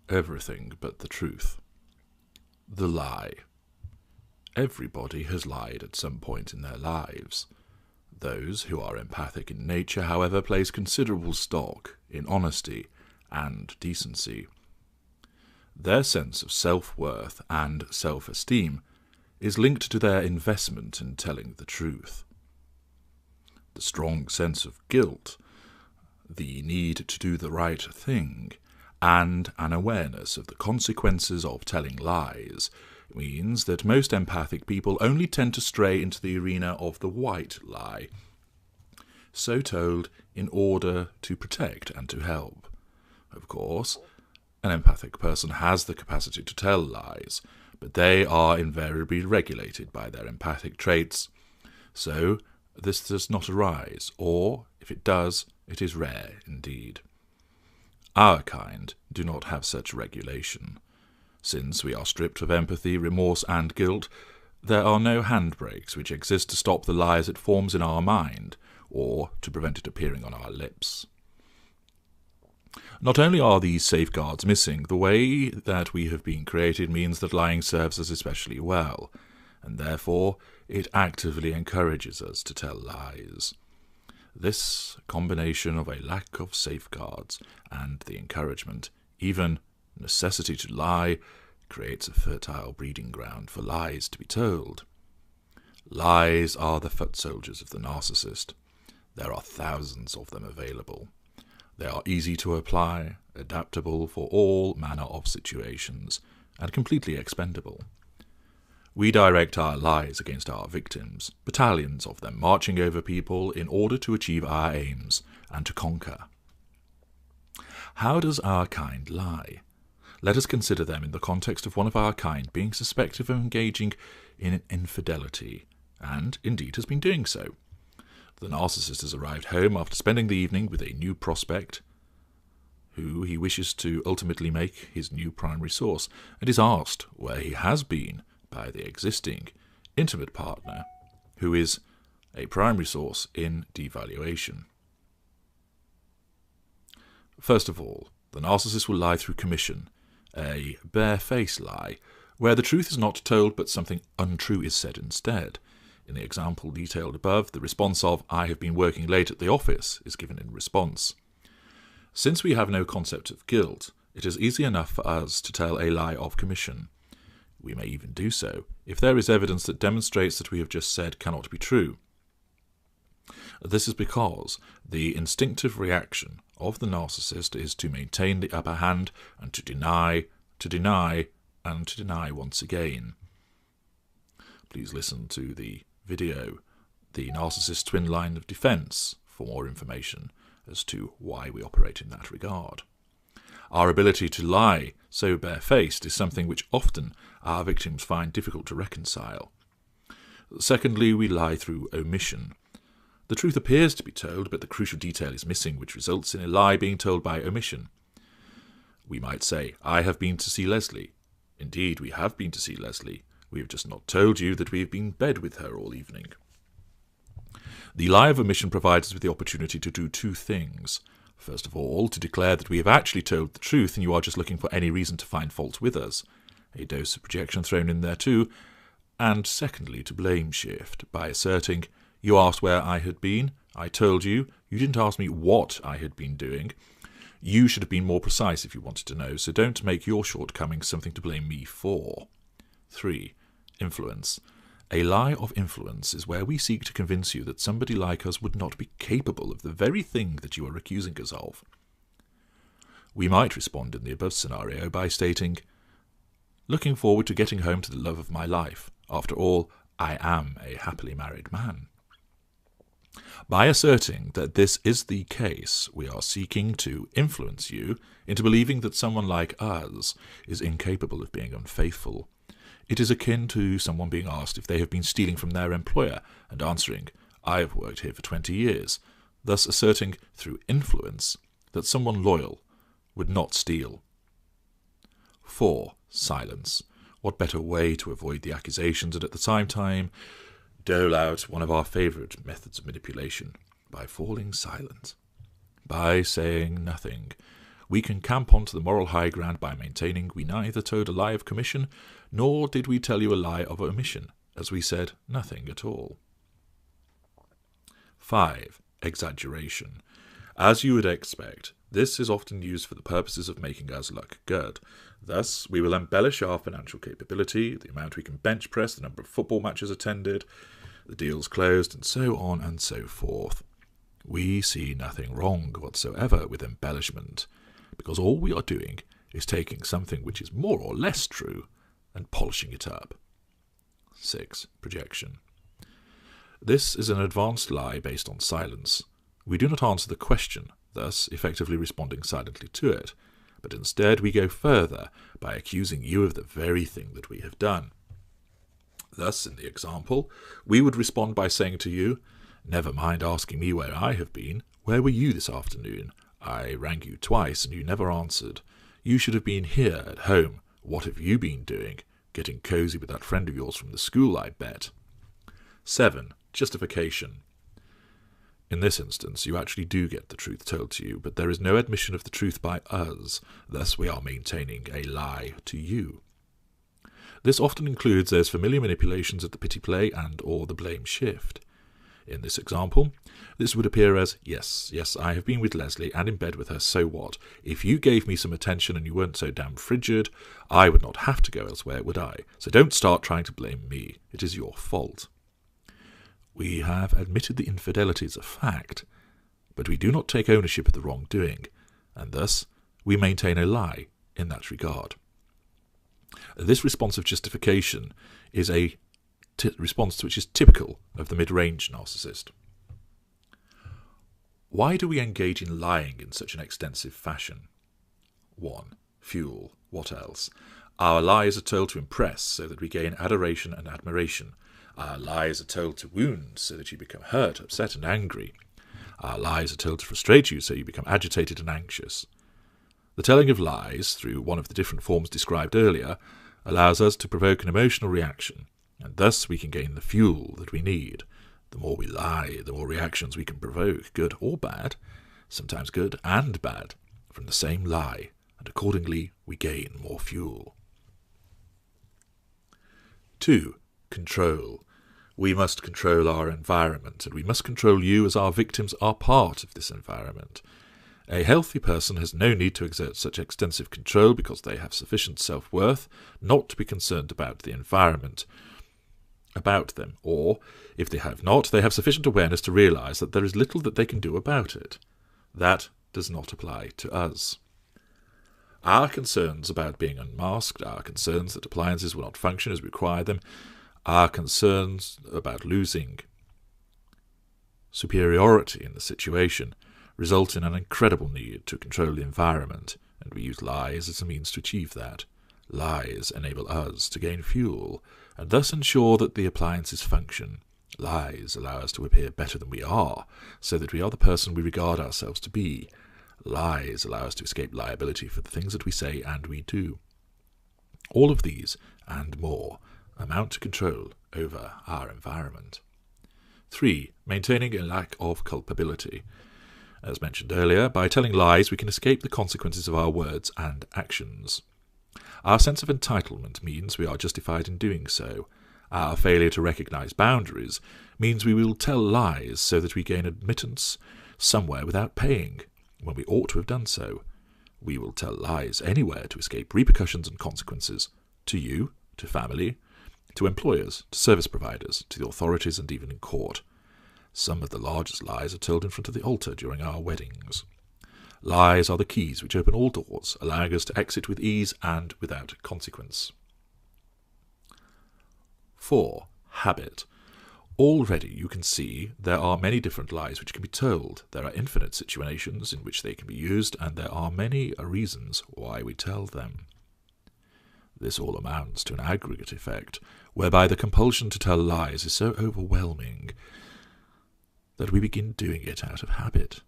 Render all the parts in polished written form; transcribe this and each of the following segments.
everything but the truth. The lie. Everybody has lied at some point in their lives. Those who are empathic in nature, however, place considerable stock in honesty and decency. Their sense of self-worth and self-esteem is linked to their investment in telling the truth. The strong sense of guilt, the need to do the right thing, and an awareness of the consequences of telling lies means that most empathic people only tend to stray into the arena of the white lie, so told in order to protect and to help. Of course, an empathic person has the capacity to tell lies, but they are invariably regulated by their empathic traits, so this does not arise, or, if it does, it is rare indeed. Our kind do not have such regulation. Since we are stripped of empathy, remorse, and guilt, there are no handbrakes which exist to stop the lies it forms in our mind, or to prevent it appearing on our lips. Not only are these safeguards missing, the way that we have been created means that lying serves us especially well, and therefore it actively encourages us to tell lies. This combination of a lack of safeguards and the encouragement, even necessity to lie, creates a fertile breeding ground for lies to be told. Lies are the foot soldiers of the narcissist. There are thousands of them available. They are easy to apply, adaptable for all manner of situations, and completely expendable. We direct our lies against our victims, battalions of them marching over people in order to achieve our aims and to conquer. How does our kind lie? Let us consider them in the context of one of our kind being suspected of engaging in infidelity, and indeed has been doing so. The narcissist has arrived home after spending the evening with a new prospect, who he wishes to ultimately make his new primary source, and is asked where he has been by the existing intimate partner, who is a primary source in devaluation. First of all, the narcissist will lie through commission, a bare-faced lie, where the truth is not told but something untrue is said instead. In the example detailed above, the response of, "I have been working late at the office," is given in response. Since we have no concept of guilt, it is easy enough for us to tell a lie of commission. We may even do so if there is evidence that demonstrates that we have just said cannot be true. This is because the instinctive reaction of the narcissist is to maintain the upper hand and to deny, and to deny once again. Please listen to the video, The Narcissist Twin Line of Defense, for more information as to why we operate in that regard. Our ability to lie so barefaced is something which often our victims find difficult to reconcile. Secondly, we lie through omission. The truth appears to be told, but the crucial detail is missing, which results in a lie being told by omission. We might say, "I have been to see Leslie." Indeed, we have been to see Leslie. We have just not told you that we have been in bed with her all evening. The lie of omission provides us with the opportunity to do two things. First of all, to declare that we have actually told the truth and you are just looking for any reason to find fault with us. A dose of projection thrown in there too. And secondly, to blame shift by asserting, "You asked where I had been. I told you. You didn't ask me what I had been doing. You should have been more precise if you wanted to know, so don't make your shortcomings something to blame me for." 3. Influence. A lie of influence is where we seek to convince you that somebody like us would not be capable of the very thing that you are accusing us of. We might respond in the above scenario by stating, "Looking forward to getting home to the love of my life. After all, I am a happily married man." By asserting that this is the case, we are seeking to influence you into believing that someone like us is incapable of being unfaithful. It is akin to someone being asked if they have been stealing from their employer and answering, "I have worked here for 20 years, thus asserting through influence that someone loyal would not steal. 4. Silence. What better way to avoid the accusations and at the same time dole out one of our favourite methods of manipulation, by falling silent, by saying nothing. we can camp onto the moral high ground by maintaining we neither told a lie of commission, nor did we tell you a lie of omission, as we said nothing at all. 5. Exaggeration. As you would expect, this is often used for the purposes of making us look good. Thus, we will embellish our financial capability, the amount we can bench press, the number of football matches attended, the deals closed, and so on and so forth. We see nothing wrong whatsoever with embellishment, because all we are doing is taking something which is more or less true and polishing it up. 6. Projection. This is an advanced lie based on silence. We do not answer the question, thus effectively responding silently to it, but instead we go further by accusing you of the very thing that we have done. Thus, in the example, we would respond by saying to you, "Never mind asking me where I have been. Where were you this afternoon? I rang you twice and you never answered. You should have been here at home. What have you been doing? Getting cosy with that friend of yours from the school, I bet." 7. Justification. In this instance, you actually do get the truth told to you, but there is no admission of the truth by us. Thus, we are maintaining a lie to you. This often includes those familiar manipulations of the pity play and or the blame shift. In this example, this would appear as, yes, I have been with Leslie and in bed with her, so what? If you gave me some attention and you weren't so damn frigid, I would not have to go elsewhere, would I? So don't start trying to blame me. It is your fault. We have admitted the infidelity as a fact, but we do not take ownership of the wrongdoing, and thus we maintain a lie in that regard. This response of justification is a response which is typical of the mid-range narcissist. Why do we engage in lying in such an extensive fashion? 1. Fuel. What else? Our lies are told to impress so that we gain adoration and admiration. Our lies are told to wound so that you become hurt, upset and angry. Our lies are told to frustrate you so you become agitated and anxious. The telling of lies, through one of the different forms described earlier, allows us to provoke an emotional reaction, and thus we can gain the fuel that we need. The more we lie, the more reactions we can provoke, good or bad, sometimes good and bad, from the same lie, and accordingly we gain more fuel. 2. Control. We must control our environment, and we must control you as our victims are part of this environment. A healthy person has no need to exert such extensive control because they have sufficient self-worth not to be concerned about the environment about them, or, if they have not, they have sufficient awareness to realise that there is little that they can do about it. That does not apply to us. Our concerns about being unmasked, our concerns that appliances will not function as we require them, our concerns about losing superiority in the situation result in an incredible need to control the environment, and we use lies as a means to achieve that. Lies enable us to gain fuel, and thus ensure that the appliances function. Lies allow us to appear better than we are, so that we are the person we regard ourselves to be. Lies allow us to escape liability for the things that we say and we do. All of these, and more, amount to control over our environment. 3. Maintaining a lack of culpability. As mentioned earlier, by telling lies we can escape the consequences of our words and actions. Our sense of entitlement means we are justified in doing so. Our failure to recognise boundaries means we will tell lies so that we gain admittance somewhere without paying, when we ought to have done so. We will tell lies anywhere to escape repercussions and consequences, to you, to family, to employers, to service providers, to the authorities, and even in court. Some of the largest lies are told in front of the altar during our weddings. Lies are the keys which open all doors, allowing us to exit with ease and without consequence. 4. Habit. Already you can see there are many different lies which can be told. There are infinite situations in which they can be used, and there are many reasons why we tell them. This all amounts to an aggregate effect, whereby the compulsion to tell lies is so overwhelming that we begin doing it out of habit.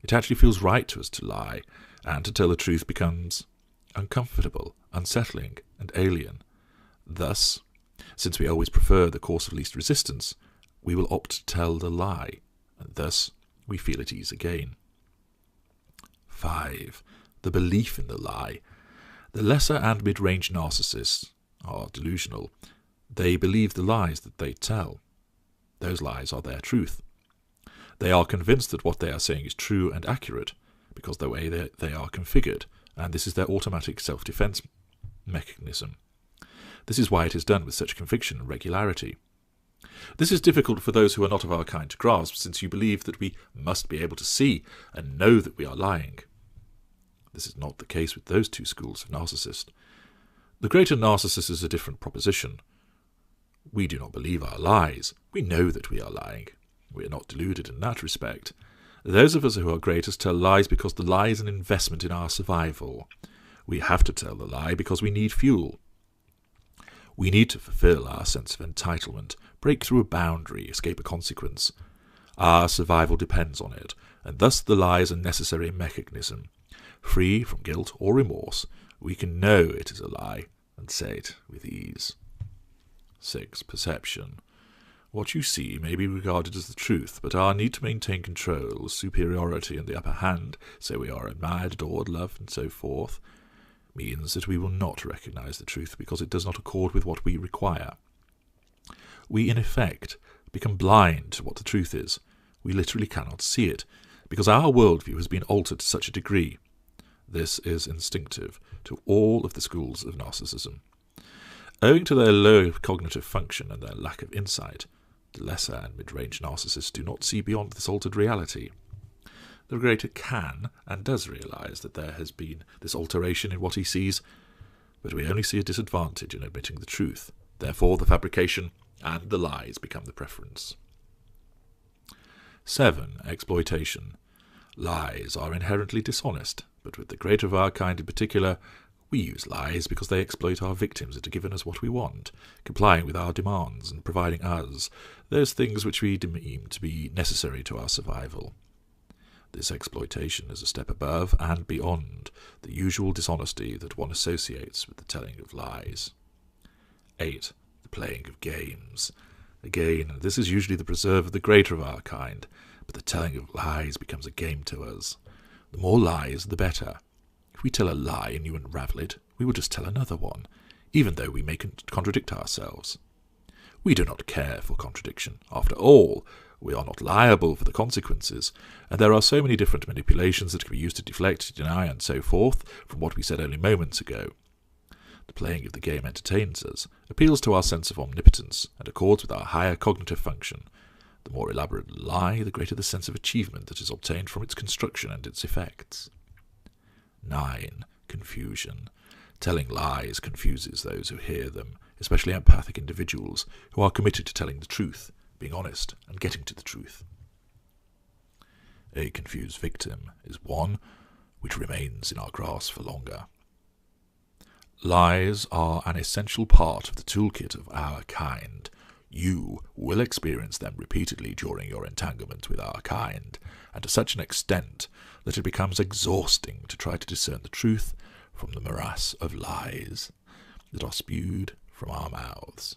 It actually feels right to us to lie, and to tell the truth becomes uncomfortable, unsettling, and alien. Thus, since we always prefer the course of least resistance, we will opt to tell the lie, and thus we feel at ease again. 5. the belief in the lie. The lesser and mid-range narcissists are delusional. They believe the lies that they tell. Those lies are their truth. They are convinced that what they are saying is true and accurate because the way they are configured, and this is their automatic self-defense mechanism. This is why it is done with such conviction and regularity. This is difficult for those who are not of our kind to grasp, since you believe that we must be able to see and know that we are lying. This is not the case with those two schools of narcissist. The greater narcissist is a different proposition. We do not believe our lies. We know that we are lying. We are not deluded in that respect. Those of us who are greatest tell lies because the lie is an investment in our survival. We have to tell the lie because we need fuel. We need to fulfill our sense of entitlement, break through a boundary, escape a consequence. Our survival depends on it, and thus the lie is a necessary mechanism. Free from guilt or remorse, we can know it is a lie and say it with ease. 6. Perception. What you see may be regarded as the truth, but our need to maintain control, superiority, and the upper hand, so we are admired, adored, loved, and so forth, means that we will not recognize the truth because it does not accord with what we require. We, in effect, become blind to what the truth is. We literally cannot see it, because our worldview has been altered to such a degree. This is instinctive to all of the schools of narcissism. Owing to their low cognitive function and their lack of insight, the lesser and mid-range narcissists do not see beyond this altered reality. The greater can and does realize that there has been this alteration in what he sees, but we only see a disadvantage in admitting the truth. Therefore, the fabrication and the lies become the preference. 7. Exploitation. Lies are inherently dishonest, but with the greater of our kind in particular, we use lies because they exploit our victims into giving us what we want, complying with our demands, and providing us those things which we deem to be necessary to our survival. This exploitation is a step above and beyond the usual dishonesty that one associates with the telling of lies. 8. The playing of games. Again, this is usually the preserve of the greater of our kind, but the telling of lies becomes a game to us. The more lies, the better. If we tell a lie and you unravel it, we will just tell another one, even though we may contradict ourselves. We do not care for contradiction. After all, we are not liable for the consequences, and there are so many different manipulations that can be used to deflect, deny, and so forth from what we said only moments ago. The playing of the game entertains us, appeals to our sense of omnipotence, and accords with our higher cognitive function. The more elaborate the lie, the greater the sense of achievement that is obtained from its construction and its effects. 9. Confusion. Telling lies confuses those who hear them, especially empathic individuals who are committed to telling the truth, being honest, and getting to the truth. A confused victim is one which remains in our grasp for longer. Lies are an essential part of the toolkit of our kind. You will experience them repeatedly during your entanglement with our kind, and to such an extent that it becomes exhausting to try to discern the truth from the morass of lies that are spewed from our mouths.